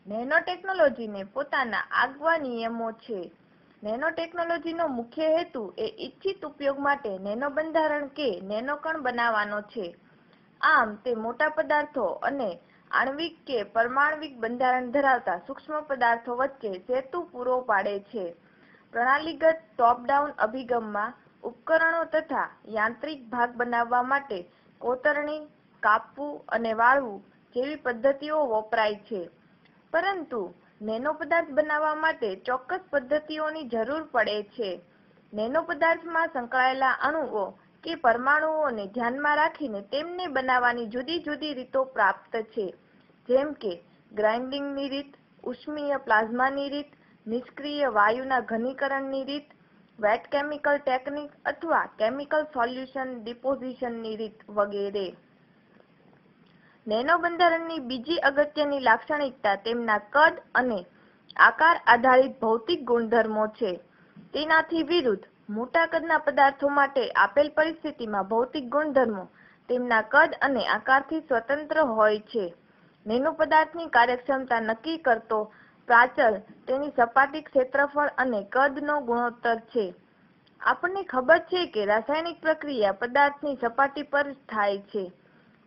Nano ટેકનોલોજીને પોતાના આગવા નિયમો છે. નેનો ટેકનોલોજીનો મુખ્ય હેતુ એ ઇચ્છિત ઉપયોગ માટે નેનો બંધારણ કે નેનોકણ બનાવવાનો છે. આમ તે મોટા પદાર્થો અને આણ્વિક કે પરમાણ્વિક બંધારણ ધરાવતા સૂક્ષ્મ પદાર્થો વચ્ચે સેતુ પૂરો પાડે છે. પ્રણાલીગત ટોપ-ડાઉન અભિગમમાં ઉપકરણો તથા યાંત્રિક ભાગ બનાવવા માટે કોતરણી, કાપવું અને વાળવું જેવી પદ્ધતિઓ વપરાય છે. પરંતુ નેનો પદાર્થ બનાવવા માટે ચોક્કસ પદ્ધતિઓની જરૂર પડે છે. નેનો પદાર્થમાં સંકળાયેલા અણુઓ કે પરમાણુઓને ધ્યાનમાં રાખીને તેમને બનાવવાની જુદી જુદી રીતો પ્રાપ્ત છે, જેમ કે ગ્રાઇન્ડિંગની રીત, ઉષ્મીય પ્લાઝ્માની રીત, નિષ્ક્રિય વાયુના ઘનીકરણની રીત, વેટ કેમિકલ ટેકનિક અથવા કેમિકલ સોલ્યુશન ડિપોઝિશનની રીત વગેરે. નેનો બંધારણની બીજી અગત્યની લાક્ષણિકતા તેમના કદ અને આકાર આધારિત ભૌતિક ગુણધર્મો છે. તેનાથી વિરુદ્ધ મોટા કદના પદાર્થો માટે આપેલ પરિસ્થિતિમાં ભૌતિક ગુણધર્મો તેમના કદ અને આકારથી સ્વતંત્ર હોય છે. નેનો પદાર્થની કાર્યક્ષમતા નક્કી કરતો પ્રાચલ તેની સપાટી, ક્ષેત્રફળ અને કદનો ગુણોત્તર છે. આપણને ખબર છે કે રાસાયણિક પ્રક્રિયા પદાર્થની સપાટી પર થાય છે.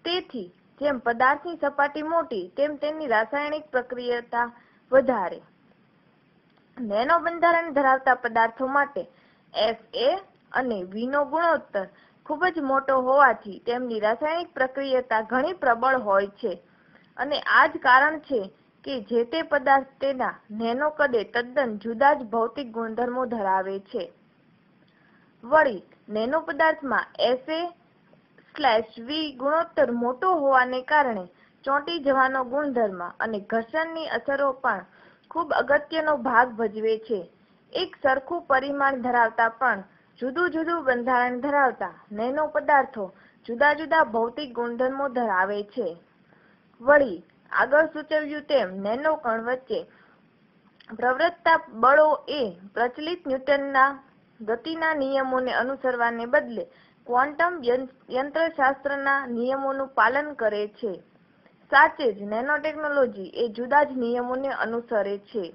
તેથી જેમ પદાર્થની સપાટી મોટી તેમ તેની રાસાયણિક પ્રક્રિયતા વધારે. નેનો બંધારણ ધરાવતા પદાર્થો માટે Fa અને V નો ગુણોત્તર ખૂબ જ મોટો હોવાથી તેમની રાસાયણિક પ્રક્રિયતા ઘણી પ્રબળ હોય છે અને આ જ કારણ છે કે જે તે પદાર્થ તેના નેનો કદે તદ્દન જુદા જ ભૌતિક ગુણધર્મો ધરાવે છે. વળી નેનો પદાર્થમાં Fa/V ગુણોત્તર મોટો હોવાને કારણે ચોંટી જવાનો ગુણધર્મ અને ઘર્ષણની અસરો પણ ખૂબ અગત્યનો ભાગ ભજવે છે. એક સરખું પરિમાણ ધરાવતા પણ જુદું જુદું બંધારણ ધરાવતા નેનો પદાર્થો જુદા જુદા ભૌતિક ગુણધર્મો ધરાવે છે. વળી આગળ સૂચવ્યું તેમ નેનો કણ વચ્ચે પ્રવર્તતા બળો એ પ્રચલિત ન્યૂટનના ગતિના નિયમોને અનુસરવાને બદલે ક્વોન્ટમ યંત્રશાસ્ત્રના નિયમોનું પાલન કરે છે. સાચે જ નેનો ટેકનોલોજી એ જુદા જ નિયમોને અનુસરે છે.